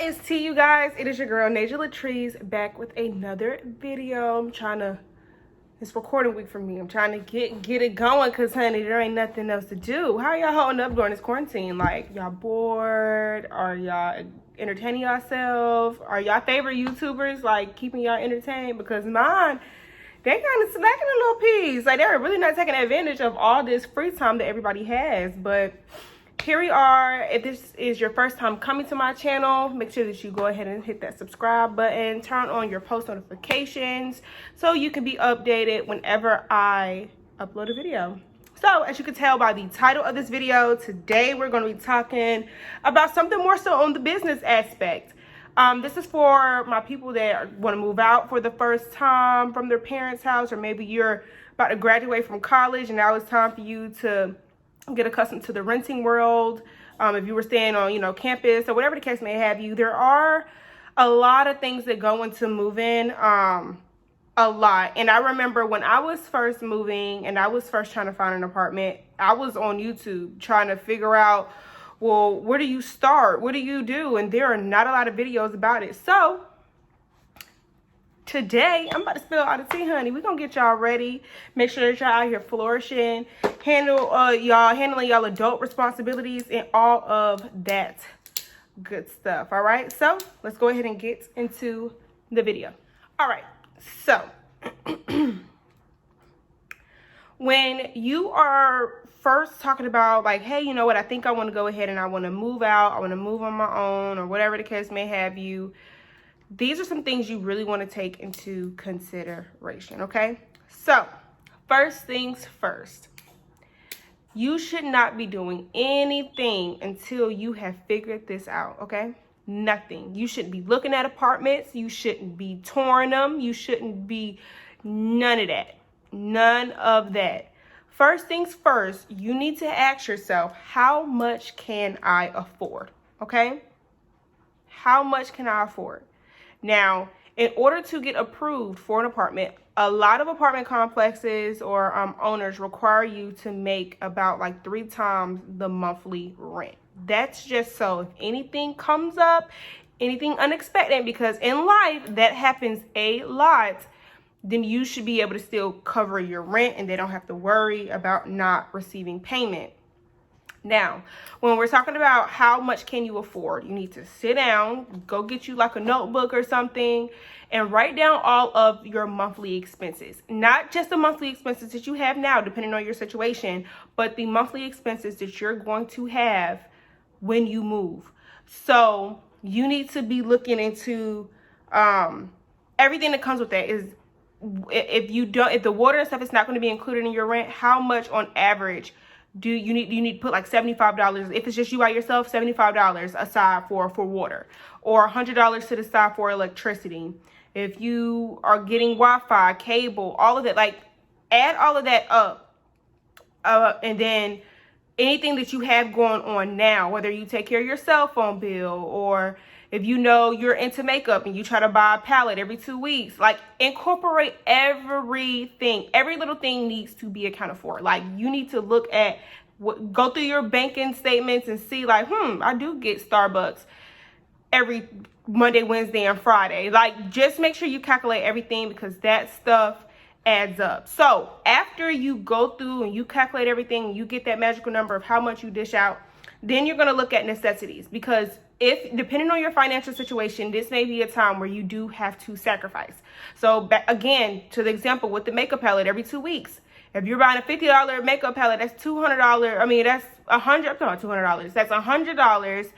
is tea, you guys? It is your girl Nasia Latrice back with another video. It's recording week for me. I'm trying to get it going because, honey, there ain't nothing else to do. How y'all holding up during this quarantine? Like, y'all bored? Are y'all entertaining yourself? Are y'all favorite YouTubers like keeping y'all entertained? Because mine, they kind of slacking a little piece. Like, they're really not taking advantage of all this free time that everybody has. But here we are. If this is your first time coming to my channel, make sure that you go ahead and hit that subscribe button, turn on your post notifications so you can be updated whenever I upload a video. So as you can tell by the title of this video, today we're going to be talking about something more so on the business aspect. This is for my people that want to move out for the first time from their parents' house, or maybe you're about to graduate from college and now it's time for you to get accustomed to the renting world. If you were staying on, campus or whatever the case may have you, there are a lot of things that go into moving, a lot. And I remember when I was first moving and I was first trying to find an apartment, I was on YouTube trying to figure out, well, where do you start? What do you do? And there are not a lot of videos about it. So today, I'm about to spill all the tea, honey. We're going to get y'all ready. Make sure that y'all out here flourishing. Handling y'all adult responsibilities and all of that good stuff. All right? So, let's go ahead and get into the video. All right. So, when you are first talking about, like, hey, you know what? I think I want to go ahead and I want to move out. I want to move on my own, or whatever the case may have you. These are some things you really want to take into consideration, okay? So, first things first. You should not be doing anything until you have figured this out, okay? Nothing. You shouldn't be looking at apartments. You shouldn't be touring them. You shouldn't be none of that. None of that. First things first, you need to ask yourself, how much can I afford, okay? How much can I afford? Now, in order to get approved for an apartment, a lot of apartment complexes or owners require you to make about like 3 times the monthly rent. That's just so if anything comes up, anything unexpected, because in life that happens a lot, then you should be able to still cover your rent and they don't have to worry about not receiving payment. Now, when we're talking about how much can you afford, you need to sit down, go get you like a notebook or something, and write down all of your monthly expenses. Not just the monthly expenses that you have now, depending on your situation, but the monthly expenses that you're going to have when you move. So you need to be looking into everything that comes with that. Is if the water and stuff is not going to be included in your rent, how much on average do you need to put like $75, if it's just you by yourself, $75 aside for water, or $100 to the side for electricity. If you are getting Wi-Fi, cable, all of that, like add all of that up. And then anything that you have going on now, whether you take care of your cell phone bill, or if you know you're into makeup and you try to buy a palette every 2 weeks, like incorporate everything. Every little thing needs to be accounted for. Like you need to look at go through your banking statements and see like, I do get Starbucks every Monday, Wednesday, and Friday. Like just make sure you calculate everything, because that stuff adds up. So after you go through and you calculate everything, you get that magical number of how much you dish out, then you're going to look at necessities, because if depending on your financial situation, this may be a time where you do have to sacrifice. So again, to the example with the makeup palette every 2 weeks, if you're buying a $50 makeup palette, that's $200. I mean, that's $200. That's $100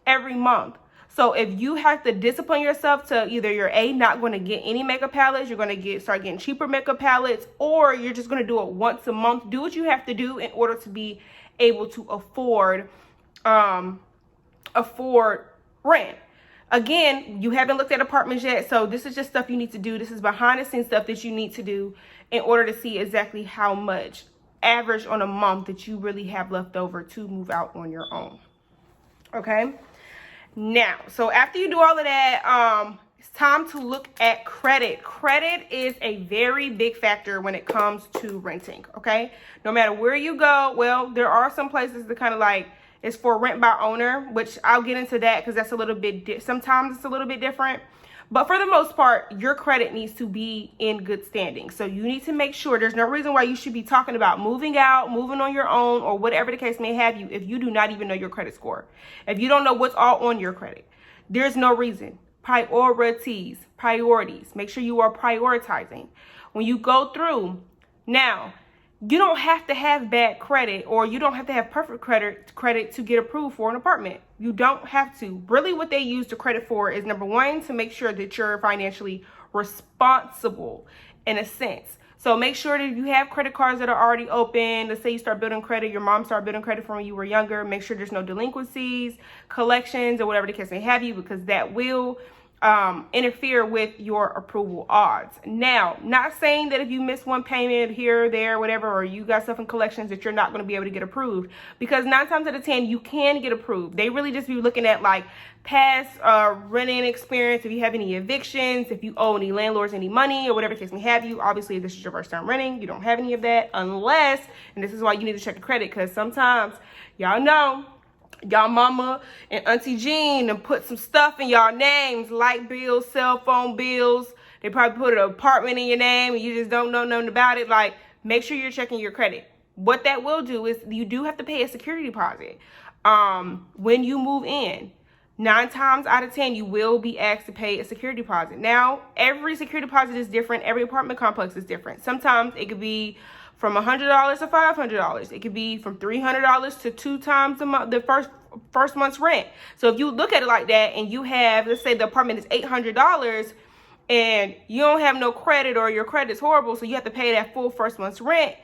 every month. So if you have to discipline yourself to either you're not going to get any makeup palettes, you're going to start getting cheaper makeup palettes, or you're just going to do it once a month. Do what you have to do in order to be able to afford rent. Again, you haven't looked at apartments yet, so this is just stuff you need to do. This is behind the scenes stuff that you need to do in order to see exactly how much average on a month that you really have left over to move out on your own. Okay? Now, so after you do all of that, it's time to look at credit. Credit is a very big factor when it comes to renting, okay? No matter where you go, well, there are some places that kind of like is for rent by owner, which I'll get into that because that's a little bit, sometimes it's a little bit different. But for the most part, your credit needs to be in good standing. So you need to make sure there's no reason why you should be talking about moving out, moving on your own, or whatever the case may have you if you do not even know your credit score. If you don't know what's all on your credit, there's no reason. Priorities. Make sure you are prioritizing. When you go through, now, you don't have to have bad credit, or you don't have to have perfect credit to get approved for an apartment. You don't have to. Really, what they use the credit for is, number one, to make sure that you're financially responsible in a sense. So make sure that you have credit cards that are already open. Let's say you start building credit, your mom started building credit from when you were younger. Make sure there's no delinquencies, collections, or whatever the case may have you, because that will interfere with your approval odds. Now, not saying that if you miss one payment here or there, whatever, or you got stuff in collections that you're not going to be able to get approved, because 9 times out of 10 you can get approved. They really just be looking at like past renting experience, if you have any evictions, if you owe any landlords any money, or whatever the case may have you. Obviously, if this is your first time renting, you don't have any of that, unless, and this is why you need to check your credit, because sometimes, y'all know, y'all mama and Auntie Jean and put some stuff in y'all names, light bills, cell phone bills. They probably put an apartment in your name and you just don't know nothing about it. Like, make sure you're checking your credit. What that will do is you do have to pay a security deposit when you move in. 9 times out of 10, you will be asked to pay a security deposit. Now, every security deposit is different. Every apartment complex is different. Sometimes it could be from $100 to $500. It could be from $300 to 2 times a month, the first month's rent. So if you look at it like that, and you have, let's say the apartment is $800, and you don't have no credit, or your credit's horrible, so you have to pay that full first month's rent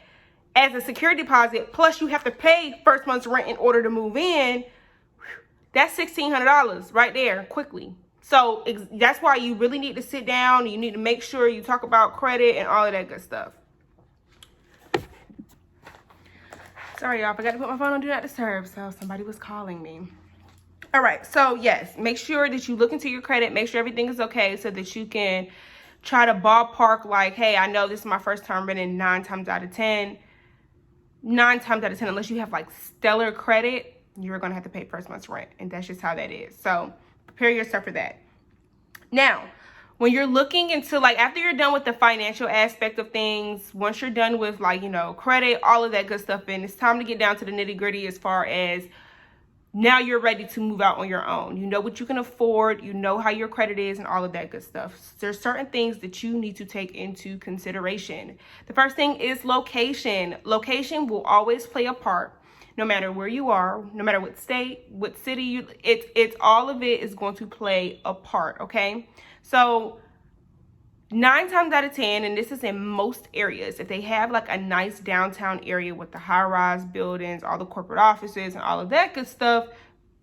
as a security deposit, plus you have to pay first month's rent in order to move in. That's $1,600 right there, quickly. So that's why you really need to sit down. You need to make sure you talk about credit and all of that good stuff. Sorry, y'all, forgot to put my phone on Do Not Disturb, so somebody was calling me. All right, so yes, make sure that you look into your credit, make sure everything is okay, so that you can try to ballpark, like, hey, I know this is my first time renting 9 times out of 10. 9 times out of 10, unless you have like stellar credit, you're gonna have to pay first month's rent, and that's just how that is. So prepare yourself for that. Now, when you're looking into, like, after you're done with the financial aspect of things, once you're done with, like, you know, credit, all of that good stuff, and it's time to get down to the nitty gritty as far as now you're ready to move out on your own. You know what you can afford, you know how your credit is, and all of that good stuff. There's certain things that you need to take into consideration. The first thing is location. Location will always play a part. No matter where you are, no matter what state, what city, it's all of it is going to play a part, okay? So 9 times out of 10, and this is in most areas, if they have like a nice downtown area with the high-rise buildings, all the corporate offices and all of that good stuff,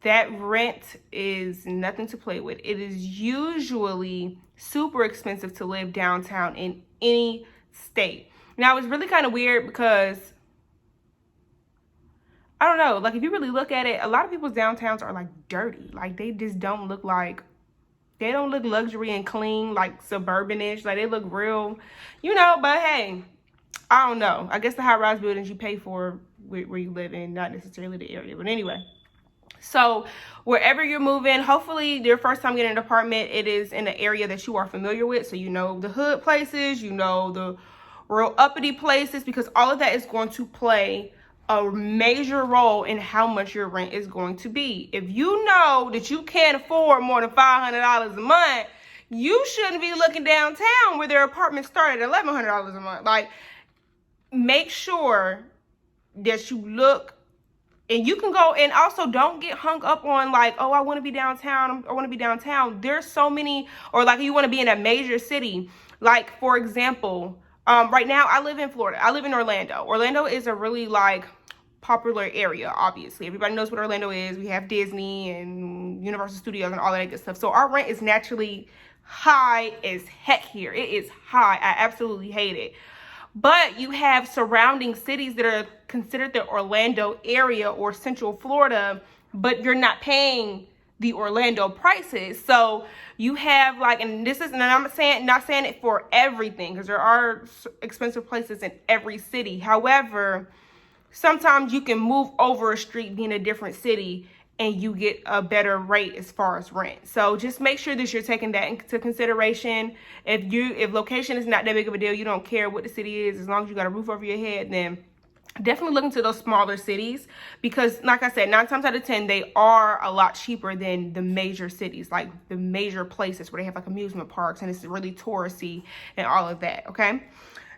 that rent is nothing to play with. It is usually super expensive to live downtown in any state. Now, it's really kind of weird because, I don't know, like, if you really look at it, a lot of people's downtowns are like dirty. Like, they just don't look like, they don't look luxury and clean, like suburbanish. Like, they look real, you know, but hey, I don't know. I guess the high-rise buildings you pay for where you live in, not necessarily the area. But anyway, so wherever you're moving, hopefully your first time getting an apartment, it is in an area that you are familiar with. So you know the hood places, you know the real uppity places, because all of that is going to play a major role in how much your rent is going to be. If you know that you can't afford more than $500 a month, you shouldn't be looking downtown where their apartments start at $1,100 a month. Like, make sure that you look, and you can go, and also don't get hung up on like, oh, I want to be downtown. I want to be downtown. There's so many, or like you want to be in a major city. Like, for example, right now I live in Florida. I live in Orlando. Orlando is a really like popular area. Obviously, everybody knows what Orlando is. We have Disney and Universal Studios and all that good stuff. So our rent is naturally high as heck here. It is high. I absolutely hate it. But you have surrounding cities that are considered the Orlando area or Central Florida, but you're not paying the Orlando prices. So you have like, and this is, and I'm not saying it for everything, because there are expensive places in every city. However, sometimes you can move over a street, be in a different city, and you get a better rate as far as rent. So just make sure that you're taking that into consideration. If location is not that big of a deal, you don't care what the city is, as long as you got a roof over your head, then definitely look into those smaller cities, because like I said, 9 times out of 10 they are a lot cheaper than the major cities, like the major places where they have like amusement parks and it's really touristy and all of that. Okay,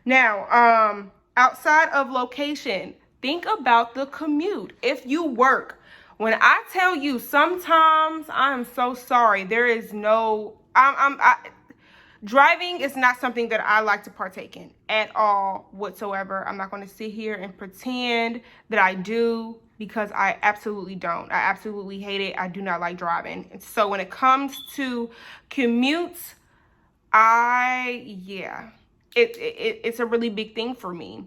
now outside of location, think about the commute. If you work, when I tell you, sometimes I'm so sorry, there is no driving is not something that I like to partake in at all whatsoever. I'm not going to sit here and pretend that I do, because I absolutely don't. I absolutely hate it. I do not like driving. And so when it comes to commutes, it's a really big thing for me.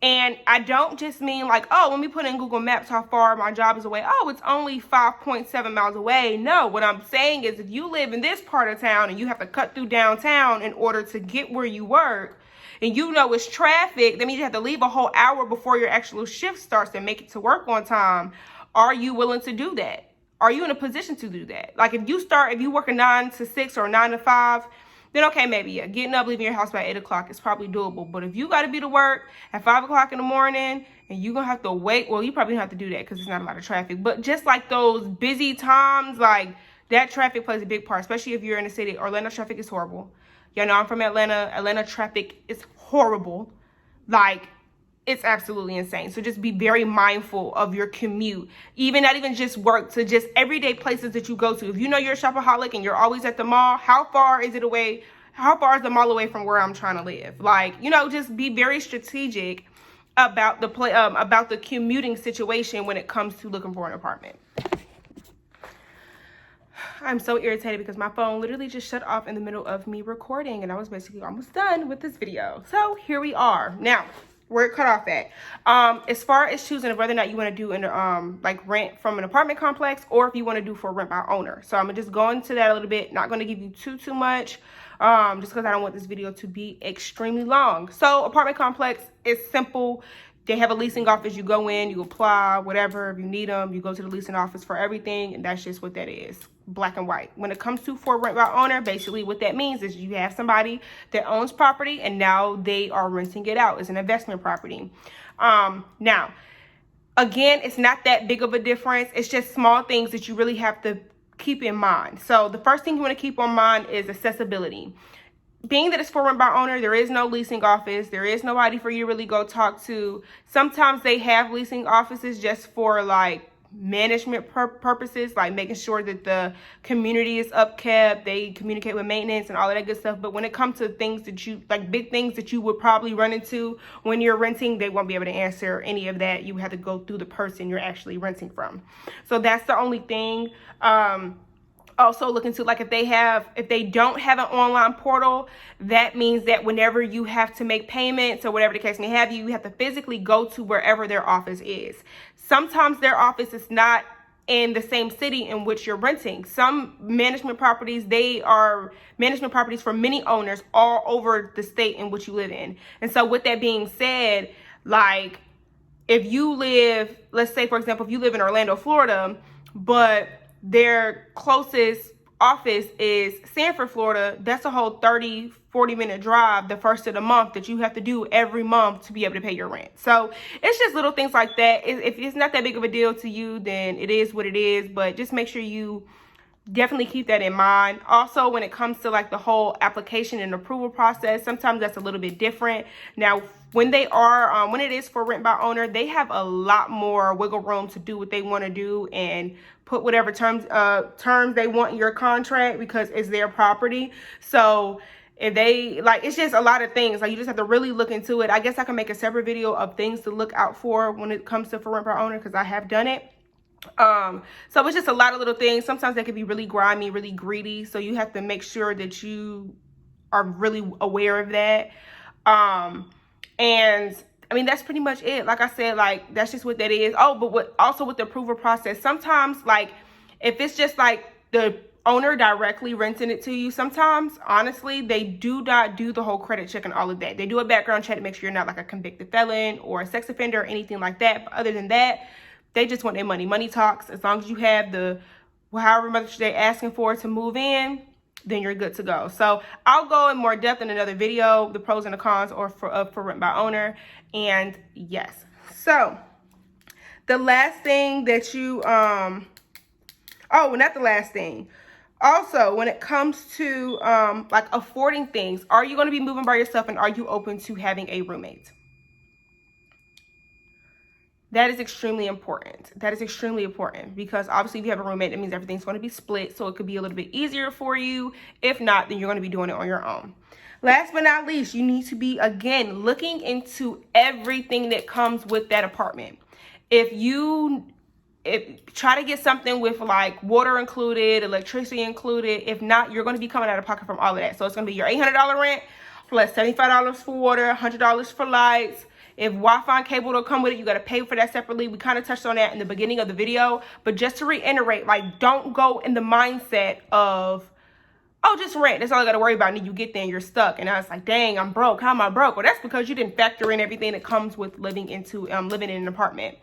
And I don't just mean like, oh, let me put in Google Maps how far my job is away. Oh, it's only 5.7 miles away. No, what I'm saying is, if you live in this part of town and you have to cut through downtown in order to get where you work, and you know it's traffic, that means you have to leave a whole hour before your actual shift starts and make it to work on time. Are you willing to do that? Are you in a position to do that? Like if you work a 9 to 6 or 9 to 5, then okay, maybe, yeah, getting up, leaving your house by 8 o'clock is probably doable. But if you got to be to work at 5 o'clock in the morning and you're going to have to wait, well, you probably don't have to do that because there's not a lot of traffic. But just like those busy times, like that traffic plays a big part, especially if you're in the city. Orlando traffic is horrible. Y'all know I'm from Atlanta. Atlanta traffic is horrible. Like, it's absolutely insane. So just be very mindful of your commute, not even just work, to just everyday places that you go to. If you know you're a shopaholic and you're always at the mall, how far is it away? How far is the mall away from where I'm trying to live? Like, just be very strategic about the commuting situation when it comes to looking for an apartment. I'm so irritated because my phone literally just shut off in the middle of me recording, and I was basically almost done with this video. So here we are. Now, where it cut off at. As far as choosing whether or not you want to do like rent from an apartment complex, or if you want to do for rent by owner. So I'm gonna just go into that a little bit. Not going to give you too much, just because I don't want this video to be extremely long. So apartment complex is simple. They have a leasing office. You go in, you apply, whatever. If you need them, you go to the leasing office for everything, and that's just what that is. Black and white. When it comes to for rent by owner, basically what that means is you have somebody that owns property and now they are renting it out as an investment property. Now, again, it's not that big of a difference. It's just small things that you really have to keep in mind. So the first thing you want to keep on mind is accessibility. Being that it's for rent by owner, there is no leasing office. There is nobody for you to really go talk to. Sometimes they have leasing offices just for like management purposes, like making sure that the community is upkept. They communicate with maintenance and all of that good stuff. But when it comes to things that you like, big things that you would probably run into when you're renting, they won't be able to answer any of that. You have to go through the person you're actually renting from. So that's the only thing. Also look into, like, if they don't have an online portal, that means that whenever you have to make payments or whatever the case may have, you have to physically go to wherever their office is. Sometimes their office is not in the same city in which you're renting. Some management properties, they are management properties for many owners all over the state in which you live in. And so with that being said, like, if you live, let's say, for example, if you live in Orlando, Florida, but their closest office is Sanford, Florida, that's a whole 30-40 minute drive the first of the month that you have to do every month to be able to pay your rent. So it's just little things like that. If it's not that big of a deal to you, then it is what it is, but just make sure you definitely keep that in mind. Also, when it comes to like the whole application and approval process, sometimes that's a little bit different. Now, when it is for rent by owner, they have a lot more wiggle room to do what they want to do and put whatever terms they want in your contract, because it's their property. So if they it's just a lot of things. Like, you just have to really look into it. I guess I can make a separate video of things to look out for when it comes to for rent by owner, because I have done it. So it's just a lot of little things. Sometimes they can be really grimy, really greedy. So you have to make sure that you are really aware of that. And I mean, that's pretty much it. Like I said, like, that's just what that is. Oh, but also with the approval process, sometimes, like, if it's just like the owner directly renting it to you, sometimes, honestly, they do not do the whole credit check and all of that. They do a background check to make sure you're not like a convicted felon or a sex offender or anything like that. But other than that, they just want their money. Money talks. As long as you have the however much they're asking for to move in, then you're good to go. So I'll go in more depth in another video, the pros and the cons or for rent by owner. And yes, so the last thing that you oh, not the last thing. Also, when it comes to like affording things, are you going to be moving by yourself, and are you open to having a roommate? That is extremely important. That is extremely important because obviously if you have a roommate, that means everything's going to be split. So it could be a little bit easier for you. If not, then you're going to be doing it on your own. Last but not least, you need to be, again, looking into everything that comes with that apartment. If try to get something with like water included, electricity included. If not, you're going to be coming out of pocket from all of that. So it's going to be your $800 rent plus $75 for water, $100 for lights. If Wi-Fi and cable don't come with it, you got to pay for that separately. We kind of touched on that in the beginning of the video. But just to reiterate, like, don't go in the mindset of, oh, just rent. That's all I got to worry about. And then you get there and you're stuck. And I was like, dang, I'm broke. How am I broke? Well, that's because you didn't factor in everything that comes with living in an apartment.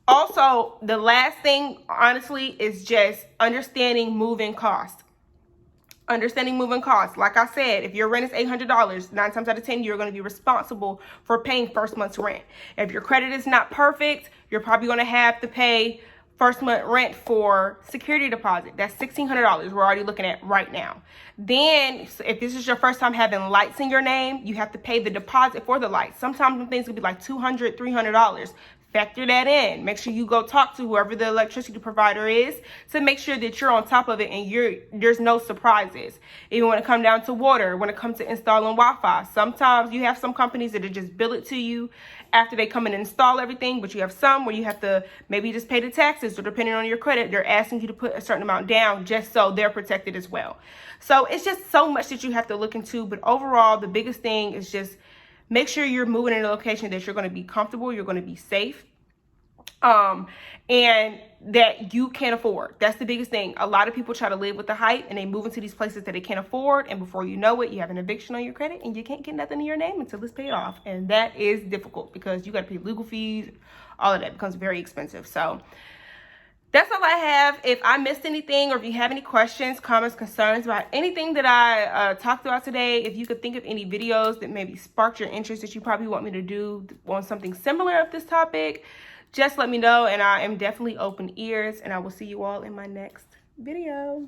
Also, the last thing, honestly, is just understanding moving costs. Understanding moving costs. Like I said, if your rent is $800, 9 times out of 10, you're going to be responsible for paying first month's rent. If your credit is not perfect, you're probably going to have to pay first month rent for security deposit. That's $1,600 we're already looking at right now. Then if this is your first time having lights in your name, you have to pay the deposit for the lights. Sometimes things could be like $200, $300. Factor that in. Make sure you go talk to whoever the electricity provider is to make sure that you're on top of it and there's no surprises. Even when it comes down to water, when it comes to installing Wi-Fi, sometimes you have some companies that just bill it to you after they come and install everything, but you have some where you have to maybe just pay the taxes, or depending on your credit, they're asking you to put a certain amount down just so they're protected as well. So it's just so much that you have to look into, but overall, the biggest thing is just make sure you're moving in a location that you're going to be comfortable, you're going to be safe, and that you can afford. That's the biggest thing. A lot of people try to live with the hype and they move into these places that they can't afford, and before you know it, you have an eviction on your credit and you can't get nothing in your name until it's paid off. And that is difficult because you got to pay legal fees. All of that becomes very expensive. So that's all I have. If I missed anything, or if you have any questions, comments, concerns about anything that I talked about today, if you could think of any videos that maybe sparked your interest that you probably want me to do on something similar of this topic, just let me know, and I am definitely open ears, and I will see you all in my next video.